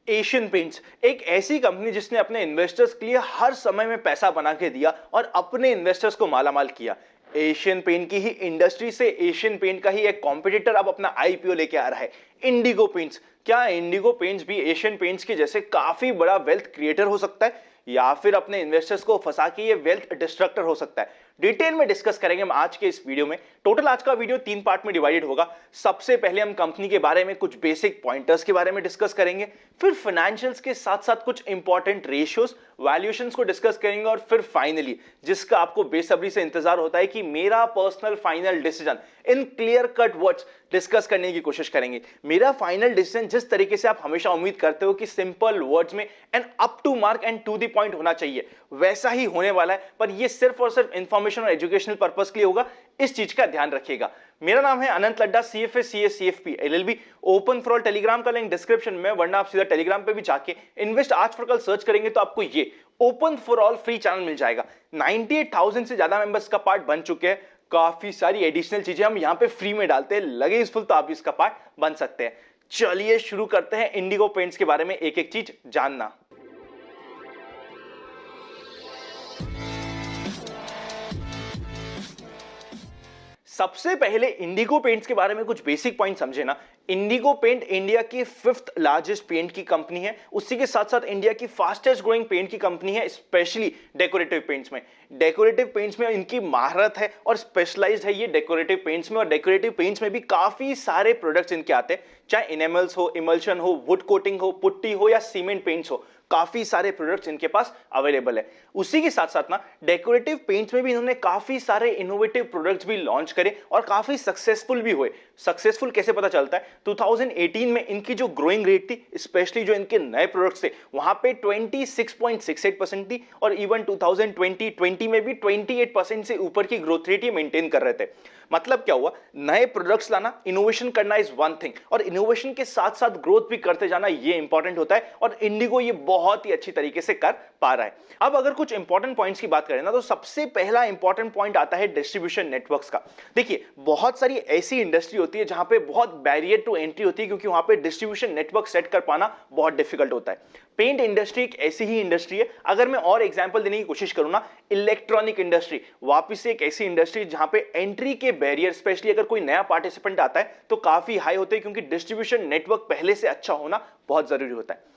Asian paints एक ऐसी company जिसने अपने इन्वेस्टर्स के लिए हर समय में पैसा बना के दिया और अपने इन्वेस्टर्स को मालामाल किया। एशियन पेंट की ही इंडस्ट्री से एशियन पेंट का ही एक कॉम्पिटिटर अब अपना आईपीओ लेके आ रहा है, इंडिगो पेंट्स। क्या इंडिगो पेंट्स भी एशियन पेंट्स के जैसे काफी बड़ा वेल्थ क्रिएटर हो सकता है या फिर अपने इन्वेस्टर्स को फंसा के ये वेल्थ डिस्ट्रक्टर हो सकता है? डिटेल में डिस्कस करेंगे हम आज के इस वीडियो में। टोटल आज का वीडियो 3 पार्ट में डिवाइडेड होगा। सबसे पहले हम कंपनी के बारे में कुछ बेसिक पॉइंटर्स के बारे में डिस्कस करेंगे, फिर फाइनेंशियल्स के साथ साथ कुछ इंपॉर्टेंट रेशियोज, वैल्यूएशंस को डिस्कस करेंगे और फिर फाइनली जिसका आपको बेसब्री से इंतजार होता है कि मेरा personal final decision in clear cut words discuss करने की कोशिश करेंगे। मेरा फाइनल डिसीजन जिस तरीके से आप हमेशा उम्मीद करते हो कि सिंपल वर्ड्स में end up to mark and to the point होना चाहिए, वैसा ही होने वाला है, पर यह सिर्फ और सिर्फ इंफॉर्मेशन और एजुकेशनल पर्पस के लिए होगा। इस चीज का ध्यान रखिएगा। मेरा नाम है Anant Ladda, CFA CA CFP LLB, open for all. Telegram का लिंक डिस्क्रिप्शन में, वरना आप सीधा टेलीग्राम पे भी जाके इन्वेस्ट आज फॉर कल सर्च करेंगे तो आपको ये open for all free channel मिल जाएगा। 98,000 से ज्यादा मेंबर्स का पार्ट बन चुके हैं। काफी सारी एडिशनल चीजें हम यहाँ पे फ्री में डालते हैं। लगे यूजफुल तो आप भी इसका पार्ट बन सकते हैं। चलिए शुरू करते हैं इंडिगो पेंट्स के बारे में एक एक चीज जानना। सबसे पहले इंडिगो पेंट्स के बारे में कुछ बेसिक पॉइंट समझे ना। इंडिगो पेंट इंडिया की 5th लार्जेस्ट पेंट की कंपनी है। उसी के साथ साथ इंडिया की फास्टेस्ट ग्रोइंग पेंट की कंपनी है, स्पेशली डेकोरेटिव पेंट्स में। डेकोरेटिव पेंट्स में इनकी महारत है और स्पेशलाइज्ड है ये डेकोरेटिव पेंट्स में। और डेकोरेटिव पेंट्स में भी काफी सारे प्रोडक्ट्स इनके आते हैं, चाहे इनेमल्स हो, इमल्शन हो, वुड कोटिंग हो, पुट्टी हो या सीमेंट पेंट्स हो। काफी सारे प्रोडक्ट्स इनके पास अवेलेबल है। उसी के साथ साथ ना डेकोरेटिव पेंट्स में भी इन्होंने काफी सारे इनोवेटिव प्रोडक्ट्स भी लॉन्च करे और काफी सक्सेसफुल भी हुए। सक्सेसफुल कैसे पता चलता है? 2018 में इनकी जो ग्रोइंग रेट थी, स्पेशली जो इनके नए प्रोडक्ट्स थे, वहां पे 26.68% थी और इवन 2020 में भी 28% से ऊपर की ग्रोथ रेट ये मेंटेन कर रहे थे। मतलब क्या हुआ? नए प्रोडक्ट्स लाना, इनोवेशन करना इज वन थिंग, और इनोवेशन के साथ साथ ग्रोथ भी करते जाना ये इंपॉर्टेंट होता है, और इंडिगो ये बहुत ही अच्छी तरीके से कर पा रहा है। अब अगर कुछ इंपॉर्टेंट पॉइंट्स की बात करें ना, तो सबसे पहला इंपॉर्टेंट पॉइंट आता है डिस्ट्रीब्यूशन नेटवर्क्स का। देखिए, बहुत सारी ऐसी इंडस्ट्री होती है जहां पे बहुत बैरियर टू एंट्री होती है, क्योंकि वहां पे डिस्ट्रीब्यूशन नेटवर्क सेट कर पाना बहुत डिफिकल्ट होता है। पेंट इंडस्ट्री एक ऐसी ही इंडस्ट्री है। अगर मैं और एग्जांपल देने की कोशिश करूं ना, इलेक्ट्रॉनिक इंडस्ट्री वापस से एक ऐसी इंडस्ट्री जहां पे एंट्री के बैरियर, स्पेशली अगर कोई नया पार्टिसिपेंट आता है, तो काफी हाई होते हैं, क्योंकि डिस्ट्रीब्यूशन नेटवर्क पहले से अच्छा होना बहुत जरूरी होता है।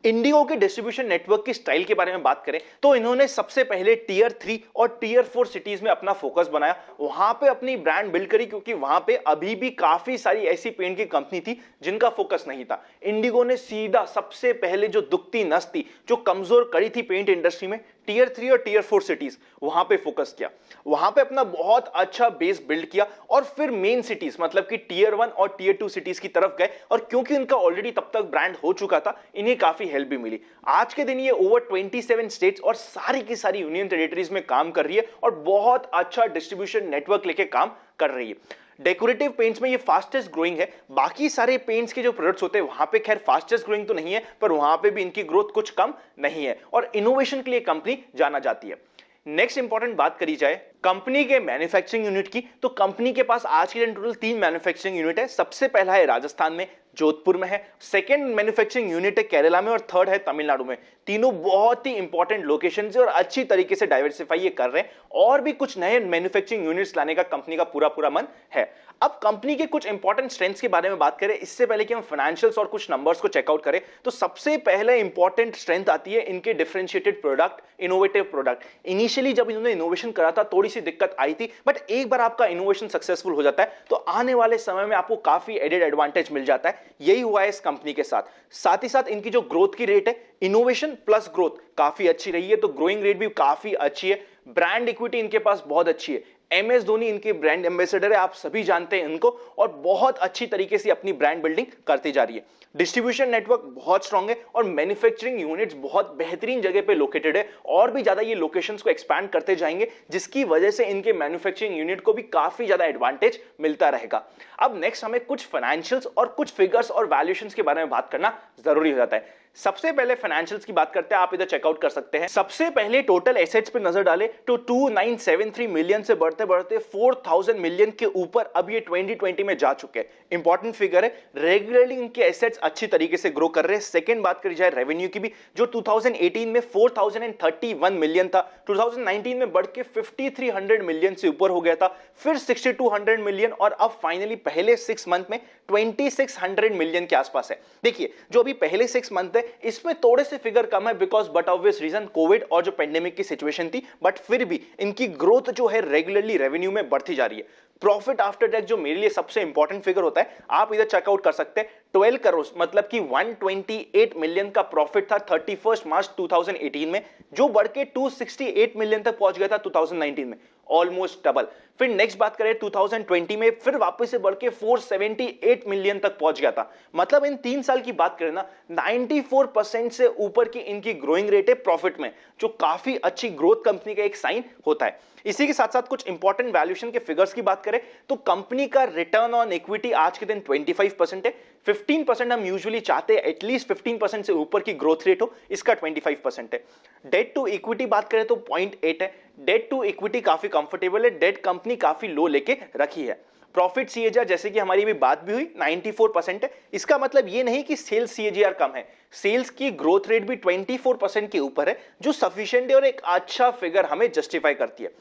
इंडिगो के डिस्ट्रीब्यूशन नेटवर्क की स्टाइल के बारे में बात करें तो इन्होंने सबसे पहले टियर 3 और टियर 4 सिटीज में अपना फोकस बनाया, वहां पे अपनी ब्रांड बिल्ड करी, क्योंकि वहां पे अभी भी काफी सारी ऐसी पेंट की कंपनी थी जिनका फोकस नहीं था। इंडिगो ने सीधा सबसे पहले जो दुखती नस थी, जो कमजोर कड़ी थी पेंट इंडस्ट्री में, टियर 3 और टियर 4 सिटीज, वहां पे फोकस किया। वहां पे अपना बहुत अच्छा बेस बिल्ड किया और फिर मेन सिटीज मतलब कि टियर 1 और टियर 2 सिटीज की तरफ गए, और क्योंकि उनका ऑलरेडी तब तक ब्रांड हो चुका था, इन्हें काफी हेल्प भी मिली। आज के दिन ये ओवर 27 स्टेट्स और सारी की सारी यूनियन टेरिटरीज में काम कर रही है और बहुत अच्छा डिस्ट्रीब्यूशन नेटवर्क लेके काम कर रही है। डेकोरेटिव पेंट्स में ये फास्टेस्ट ग्रोइंग है। बाकी सारे पेंट्स के जो प्रोडक्ट्स होते हैं वहां पे खैर फास्टेस्ट ग्रोइंग तो नहीं है, पर वहां पे भी इनकी ग्रोथ कुछ कम नहीं है, और इनोवेशन के लिए कंपनी जाना जाती है। नेक्स्ट इंपॉर्टेंट बात करी जाए कंपनी के मैन्युफैक्चरिंग यूनिट की, तो कंपनी के पास आज के दिन टोटल 3 मैन्युफैक्चरिंग यूनिट है। सबसे पहला है राजस्थान में, जोधपुर में है, सेकंड मैन्युफैक्चरिंग यूनिट है केरला में, और थर्ड है तमिलनाडु में। तीनों बहुत ही इंपॉर्टेंट लोकेशन है और अच्छी तरीके से डाइवर्सिफाई ये कर रहे हैं, और भी कुछ नए मैन्युफैक्चरिंग यूनिट्स लाने का कंपनी का पूरा मन है। अब कंपनी के कुछ इंपॉर्टेंट स्ट्रेंथ्स के बारे में बात करें, इससे पहले कि हम फाइनेंशियल्स और कुछ नंबर्स को चेकआउट करें, तो सबसे पहले इंपॉर्टेंट स्ट्रेंथ आती है इनके differentiated product, innovative product. Initially जब इन्होंने इनोवेशन करा था थोड़ी सी दिक्कत आई थी, बट एक बार आपका इनोवेशन सक्सेसफुल हो जाता है तो आने वाले समय में आपको काफी एडेड एडवांटेज मिल जाता है। यही हुआ है इस कंपनी के साथ ही साथ इनकी जो ग्रोथ की रेट है, इनोवेशन प्लस ग्रोथ काफी अच्छी रही है, तो ग्रोइंग रेट भी काफी अच्छी है। ब्रांड इक्विटी इनके पास बहुत अच्छी है। MS धोनी इनके ब्रांड एम्बेसडर है, आप सभी जानते हैं इनको, और बहुत अच्छी तरीके से अपनी ब्रांड बिल्डिंग करती जा रही है। डिस्ट्रीब्यूशन नेटवर्क बहुत स्ट्रांग है और मैन्युफैक्चरिंग यूनिट्स बहुत बेहतरीन जगह पे लोकेटेड है, और भी ज्यादा ये लोकेशंस को एक्सपैंड करते जाएंगे, जिसकी वजह से इनके मैन्युफैक्चरिंग यूनिट को भी काफी ज्यादा एडवांटेज मिलता रहेगा। अब नेक्स्ट हमें कुछ फाइनेंशियल्स और कुछ फिगर्स और वैल्यूएशंस के बारे में बात करना जरूरी हो जाता है। सबसे पहले फाइनेंशियल्स की बात करते हैं, आप इधर चेकआउट कर सकते हैं। सबसे पहले टोटल एसेट्स पे नजर डाले तो 2973 मिलियन से बढ़ते बढ़ते 4000 मिलियन के ऊपर अब ये 2020 में जा चुके हैं। इंपॉर्टेंट फिगर है, रेगुलरली इनके एसेट्स अच्छी तरीके से ग्रो कर रहे हैं। सेकंड बात करी जाए रेवेन्यू की भी, जो 2018 में 4031 मिलियन था, 2019 में बढ़ के 5300 मिलियन से ऊपर हो गया था, फिर 6200 मिलियन और अब फाइनली पहले 6 मंथ में 2600 मिलियन के आसपास है। देखिए जो अभी पहले 6 मंथ है इसमें थोड़े से फिगर कम है because but obvious reason Covid और जो पेंडेमिक की सिचुएशन थी, बट फिर भी इनकी ग्रोथ जो है रेगुलरली रेवेन्यू में बढ़ती जा रही है। प्रॉफिट आफ्टर टैक्स जो मेरे लिए सबसे इंपॉर्टेंट फिगर होता है, आप इधर चेकआउट कर सकते हैं। 12 करोड़ मतलब कि 128 मिलियन का प्रॉफिट था 31 मार्च 2018 में, जो बढ़ के 268 मिलियन तक पहुंच गया था 2019 में, ऑलमोस्ट डबल। फिर नेक्स्ट बात करें 2020 में फिर वापस से बढ़ के 478 मिलियन तक पहुंच गया था। मतलब इन 3 साल की बात करें ना, 94% से ऊपर की इनकी ग्रोइंग रेट है प्रॉफिट में, जो काफी अच्छी ग्रोथ कंपनी का एक साइन होता है। इसी के साथ साथ कुछ इंपॉर्टेंट वैल्यूएशन के फिगर्स की बात करें तो कंपनी का रिटर्न ऑन इक्विटी आज के दिन 25% है। 15% हम यूजुअली चाहते हैं, एटलीस्ट 15% से ऊपर की ग्रोथ रेट हो, इसका 25% है। डेट टू इक्विटी बात करें तो 0.8 है। डेट टू इक्विटी काफी कंफर्टेबल है, डेट कंपनी काफी लो लेके रखी है। प्रॉफिट सीएजीआर जैसे कि हमारी भी बात भी हुई 94% है। इसका मतलब ये नहीं कि सेल्स सीएजीआर कम है, सेल्स की ग्रोथ रेट भी 24% के ऊपर है, जो सफिशिएंट है और एक अच्छा फिगर हमें जस्टिफाई करती है।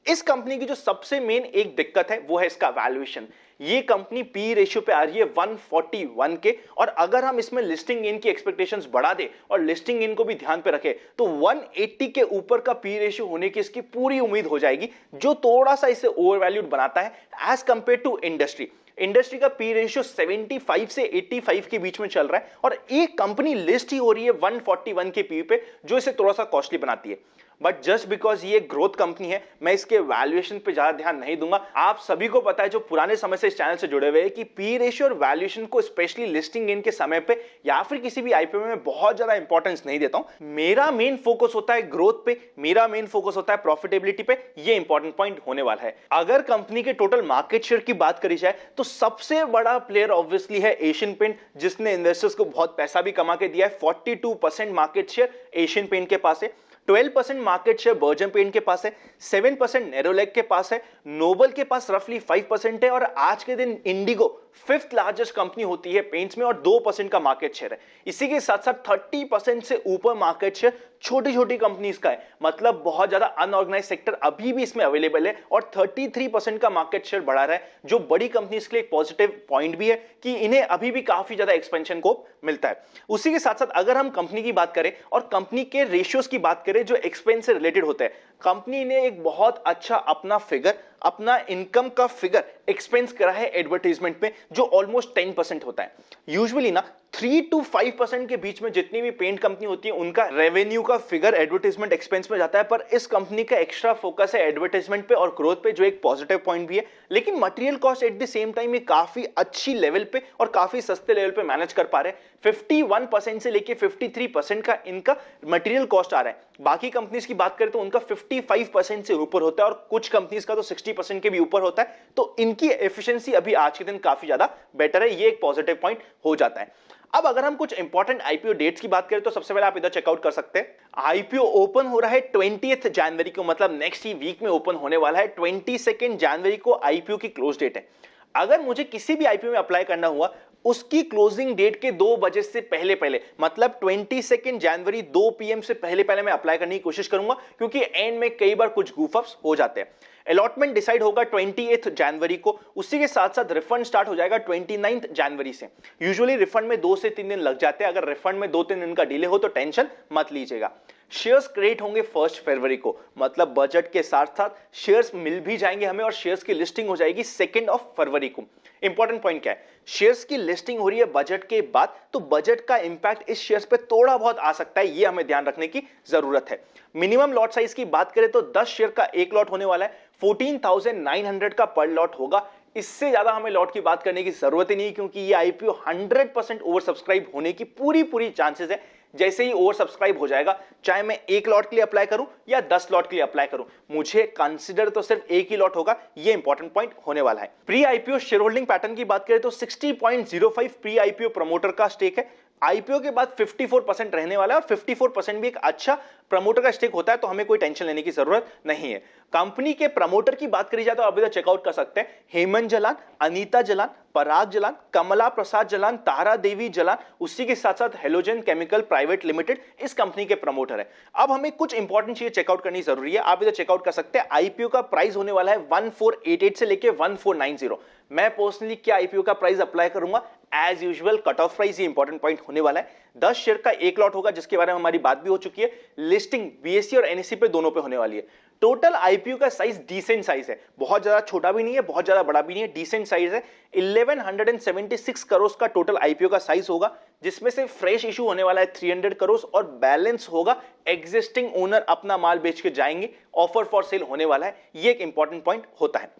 इस कंपनी की जो सबसे मेन एक दिक्कत है वो है इसका वैल्यूएशन। ये कंपनी पी रेशियो पे आ रही है 141 के, और अगर हम इसमें लिस्टिंग इन की एक्सपेक्टेशंस बढ़ा दे और लिस्टिंग इन को भी ध्यान पे रखे तो 180 के ऊपर का पी रेशियो होने की इसकी पूरी उम्मीद हो जाएगी, जो थोड़ा सा इसे ओवरवैल्यूड बनाता है as compared to industry. Industry का पी रेशियो 75 से 85 के बीच में चल रहा है और एक कंपनी लिस्ट ही हो रही है 141 के पी पे, जो इसे थोड़ा सा कॉस्टली बनाती है। बट जस्ट बिकॉज ये ग्रोथ कंपनी है, मैं इसके वैल्यूएशन पे ज्यादा ध्यान नहीं दूंगा। आप सभी को पता है जो पुराने समय से इस चैनल से जुड़े हुए हैं कि पी रेशियो और वैल्यूएशन को स्पेशली लिस्टिंग इन के समय पे या फिर किसी भी आईपीओ में बहुत ज्यादा इंपॉर्टेंस नहीं देता हूं। मेरा मेन फोकस होता है ग्रोथ पे, मेरा मेन फोकस होता है प्रॉफिटेबिलिटी पे। ये इंपॉर्टेंट पॉइंट होने वाला है। अगर कंपनी के टोटल मार्केट शेयर की बात करी जाए तो सबसे बड़ा प्लेयर ऑब्वियसली है एशियन पेंट, जिसने इन्वेस्टर्स को बहुत पैसा भी कमा के दिया है। 42% मार्केट शेयर एशियन पेंट के पास है, 12% मार्केट शेयर बर्जन पेंट के पास है, 7% नेरोलैक के पास है, नोबल के पास रफली 5% है, और आज के दिन इंडिगो 5th लार्जेस्ट कंपनी होती है पेंट्स में और 2% का मार्केट शेयर है। इसी के साथ साथ 30% से ऊपर मार्केट शेयर छोटी छोटी कंपनीज का है, मतलब बहुत ज्यादा अनऑर्गेनाइज सेक्टर अभी भी इसमें अवेलेबल है, और 33% का मार्केट शेयर बढ़ा रहा है, जो बड़ी कंपनीज के लिए एक पॉजिटिव पॉइंट भी है कि इन्हें अभी भी काफी ज्यादा एक्सपेंशन को मिलता है। उसी के साथ साथ अगर हम कंपनी की बात करें और कंपनी के रेशियोज की बात करें जो एक्सपेंस से रिलेटेड होते हैं, कंपनी ने एक बहुत अच्छा अपना फिगर, अपना इनकम का फिगर एक्सपेंस करा है एडवर्टाइजमेंट में, जो ऑलमोस्ट 10% होता है। यूजुअली ना 3 to 5% के बीच में जितनी भी पेंट कंपनी होती है उनका रेवेन्यू का फिगर एडवर्टाइजमेंट एक्सपेंस में जाता है, पर इस कंपनी का एक्स्ट्रा फोकस है एडवर्टाइजमेंट पे और ग्रोथ पे, जो एक पॉजिटिव पॉइंट भी है। लेकिन material cost at the same time ये काफी अच्छी लेवल पे और काफी सस्ते लेवल पे मैनेज कर पा रहे हैं। 51% से लेके 53% का इनका मटेरियल कॉस्ट आ रहा है। बाकी कंपनीज की बात करें तो उनका 55% से ऊपर होता है और कुछ कंपनीज का तो 60% के भी ऊपर होता है। तो इनकी एफिशिएंसी अभी आज के दिन काफी ज्यादा बेटर है, ये एक पॉजिटिव पॉइंट हो जाता है। अब अगर हम कुछ इंपॉर्टेंट आईपीओ डेट्स की बात करें तो सबसे पहले आप इधर चेकआउट कर सकते हैं। आईपीओ ओपन हो रहा है 20th जनवरी को, मतलब नेक्स्ट ही वीक में ओपन होने वाला है। 22 जनवरी को आईपीओ की क्लोज डेट है। अगर मुझे किसी भी आईपीओ में अप्लाई करना हुआ, उसकी क्लोजिंग डेट के 2 बजे से पहले मतलब 22 जनवरी 2 PM से पहले मैं अप्लाई करने की कोशिश करूंगा, क्योंकि एंड में कई बार कुछ गूफ अप्स हो जाते हैं। अलॉटमेंट डिसाइड होगा 28 जनवरी को। उसी के साथ साथ रिफंड स्टार्ट हो जाएगा 29 जनवरी से। यूजुअली रिफंड में 2 से 3 दिन लग जाते हैं। अगर रिफंड में 2-3 दिन का डिले हो तो टेंशन मत लीजिएगा। शेयर्स क्रिएट होंगे 1 फरवरी को, मतलब बजट के साथ साथ शेयर्स मिल भी जाएंगे हमें, और शेयर्स की लिस्टिंग हो जाएगी 2 फरवरी को। इंपॉर्टेंट पॉइंट क्या है, शेयर्स की लिस्टिंग हो रही है बजट के बाद, तो बजट का इंपैक्ट इस शेयर्स पे थोड़ा बहुत आ सकता है, ये हमें ध्यान रखने की जरूरत है। मिनिमम लॉट साइज की बात करें तो 10 शेयर का एक लॉट होने वाला है, 14,900 का पर लॉट होगा। इससे ज्यादा हमें लॉट की बात करने की जरूरत ही नहीं, क्योंकि ये आईपीओ 100% ओवर सब्सक्राइब होने की पूरी चांसेस है। जैसे ही ओवर सब्सक्राइब हो जाएगा, चाहे मैं 1 लॉट के लिए अप्लाई करूं या 10 लॉट के लिए अप्लाई करूं, मुझे कंसीडर तो सिर्फ एक ही लॉट होगा। ये इंपॉर्टेंट पॉइंट होने वाला है। Pre IPO share holding pattern की बात करें तो 60.05 प्री आईपीओ प्रमोटर का स्टेक है। आईपीओ के बाद 54% रहने वाला है और 54% भी एक अच्छा प्रमोटर का स्टेक होता है, तो हमें कोई टेंशन लेने की जरूरत नहीं है। कंपनी के प्रमोटर की बात करी जाए तो अभी तक चेकआउट कर सकते हैं हेमंत जलान, अनीता जलान, पराग जलान, कमला प्रसाद जलान, तारा देवी जलान, उसी के साथ साथ हेलोजन केमिकल प्राइवेट लिमिटेड इस कंपनी के प्रमोटर है। अब हमें कुछ इंपॉर्टेंट चीजें चेकआउट करनी जरूरी है। आप इधर चेकआउट कर सकते हैं आईपीओ का प्राइस होने वाला है 1488 से लेके 1490। मैं पर्सनली क्या आईपीओ का प्राइस अप्लाई करूंगा, as usual cut off price, ये इंपॉर्टेंट पॉइंट होने वाला है। 10 शेयर का एक लॉट होगा जिसके बारे में हमारी बात भी हो चुकी है। लिस्टिंग बीएसई और एनएसई पे दोनों पे होने वाली है। टोटल आईपीओ का साइज डिसेंट साइज है, बहुत ज्यादा छोटा भी नहीं है, बहुत ज्यादा बड़ा भी नहीं है, डिसेंट साइज है। 1176 करोड़ का टोटल आईपीओ का साइज होगा, जिसमें से फ्रेश इशू होने वाला है 300 करोड़ और बैलेंस होगा एग्जिस्टिंग ओनर अपना माल बेच के जाएंगे, ऑफर फॉर सेल होने वाला है। ये एक इंपॉर्टेंट पॉइंट होता है।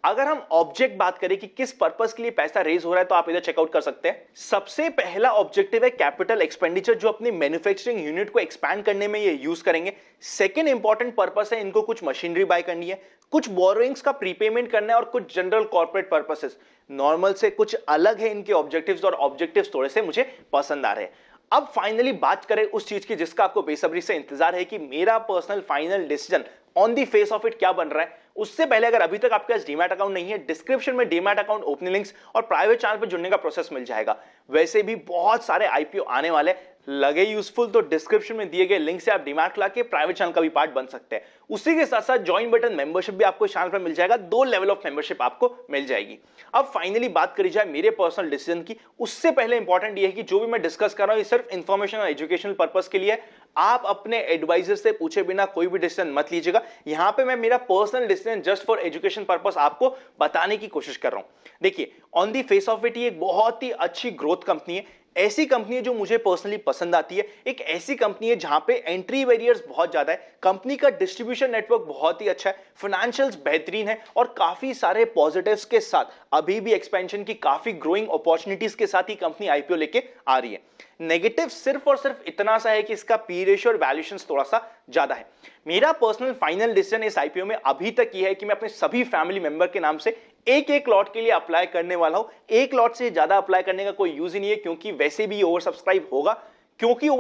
अगर हम ऑब्जेक्ट बात करें कि किस पर्पस के लिए पैसा रेज हो रहा है, तो आप इधर चेकआउट कर सकते हैं। सबसे पहला ऑब्जेक्टिव है कैपिटल एक्सपेंडिचर, जो अपनी मैन्युफैक्चरिंग यूनिट को एक्सपैंड करने में ये यूज करेंगे। सेकंड इंपॉर्टेंट पर्पस है इनको कुछ मशीनरी बाय करनी है, कुछ बोरोइंग्स का प्रीपेमेंट करना है और कुछ जनरल कॉर्पोरेट पर्पसेस। नॉर्मल से कुछ अलग है इनके ऑब्जेक्टिव्स और ऑब्जेक्टिव्स थोड़े से मुझे पसंद आ रहे हैं। अब फाइनली बात करें उस चीज की जिसका आपको बेसब्री से इंतजार है कि मेरा personal final decision on the face of it क्या बन रहा है। उससे पहले अगर अभी तक आपके पास डीमैट अकाउंट नहीं है, डिस्क्रिप्शन में डीमैट अकाउंट ओपनिंग लिंक्स और प्राइवेट चैनल पर जुड़ने का प्रोसेस मिल जाएगा। वैसे भी बहुत सारे आईपीओ आने वाले, लगे यूजफुल तो डिस्क्रिप्शन में दिए गए लिंक से आप डीमैट ला के प्राइवेट चैनल का भी पार्ट बन सकते हैं। उसी के साथ साथ ज्वाइन बटन मेंबरशिप भी आपको चैनल पर मिल जाएगा, 2 लेवल ऑफ मेंबरशिप आपको मिल जाएगी। अब फाइनली बात करी जाए मेरे पर्सनल डिसीजन की, उससे पहले इंपॉर्टेंट ये है कि जो भी मैं डिस्कस कर रहा हूं ये सिर्फ इंफॉर्मेशन और एजुकेशनल पर्पस के लिए। आप अपने एडवाइजर से पूछे बिना कोई भी डिसीजन मत लीजिएगा। यहां पे मैं मेरा personal decision just for education purpose आपको बताने की कोशिश कर रहा हूं। देखिए, on the face of it ये एक बहुत ही अच्छी ग्रोथ कंपनी है, ऐसी कंपनी है जो मुझे पर्सनली पसंद आती है। एक ऐसी कंपनी है जहां पे एंट्री बैरियर्स बहुत ज्यादा है, कंपनी का डिस्ट्रीब्यूशन नेटवर्क बहुत ही अच्छा है, फाइनेंशियल्स बेहतरीन है और काफी सारे पॉजिटिव्स के साथ अभी भी एक्सपेंशन की काफी ग्रोइंग अपॉर्चुनिटीज के साथ ही कंपनी आईपीओ लेके आ रही है। नेगेटिव सिर्फ और सिर्फ इतना सा है कि इसका पी रेशियो और वैल्यूएशन थोड़ा सा ज्यादा है। मेरा पर्सनल फाइनल डिसीजन इस आईपीओ में अभी तक ये है कि मैं अपने सभी फैमिली मेंबर के नाम से एक लॉट के लिए अप्लाई करने वाला हूं। एक लॉट से ज्यादा अप्लाई करने का कोई यूज ही नहीं है, क्योंकि वैसे भी ओवर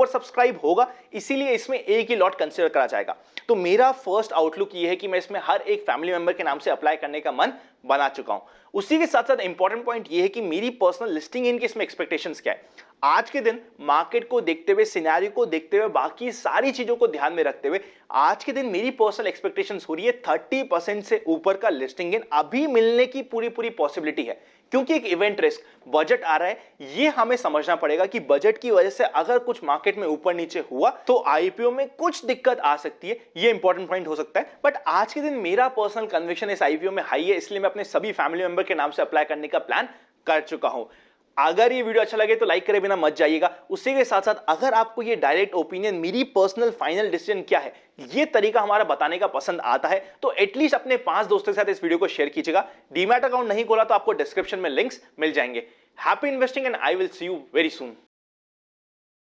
सब्सक्राइब होगा, इसीलिए इसमें एक ही लॉट कंसीडर करा जाएगा। तो मेरा फर्स्ट आउटलुक ये है कि मैं इसमें हर एक फैमिली मेंबर के नाम से अप्लाई करने का मन बना चुका हूं। उसी के साथ साथ इंपॉर्टेंट पॉइंट ये है कि मेरी पर्सनल लिस्टिंग इनके इसमें एक्सपेक्टेशंस क्या है। आज के दिन मार्केट को देखते हुए, सिनेरियो को देखते हुए, बाकी सारी चीजों को ध्यान में रखते हुए आज के दिन मेरी पर्सनल एक्सपेक्टेशंस हो रही है 30% से ऊपर का लिस्टिंग इन अभी मिलने की पूरी पॉसिबिलिटी है। क्योंकि एक इवेंट रिस्क, बजट आ रहा है, ये हमें समझना पड़ेगा कि बजट की वजह से अगर कुछ मार्केट में ऊपर नीचे हुआ तो आईपीओ में कुछ दिक्कत आ सकती है। ये इंपॉर्टेंट पॉइंट हो सकता है। बट आज के दिन मेरा पर्सनल कन्विक्शन इस आईपीओ में हाई है, इसलिए मैं अपने सभी फैमिली मेंबर के नाम से अप्लाई करने का प्लान कर चुका हूं। अगर ये वीडियो अच्छा लगे तो लाइक करे बिना मत जाइएगा। उसी के साथ साथ अगर आपको ये डायरेक्ट ओपिनियन, मेरी पर्सनल फाइनल डिसीजन क्या है, ये तरीका हमारा बताने का पसंद आता है, तो एटलीस्ट अपने 5 दोस्तों के साथ इस वीडियो को शेयर कीजिएगा। डीमैट अकाउंट नहीं खोला तो आपको डिस्क्रिप्शन में लिंक्स मिल जाएंगे। Happy investing and I will see you very soon.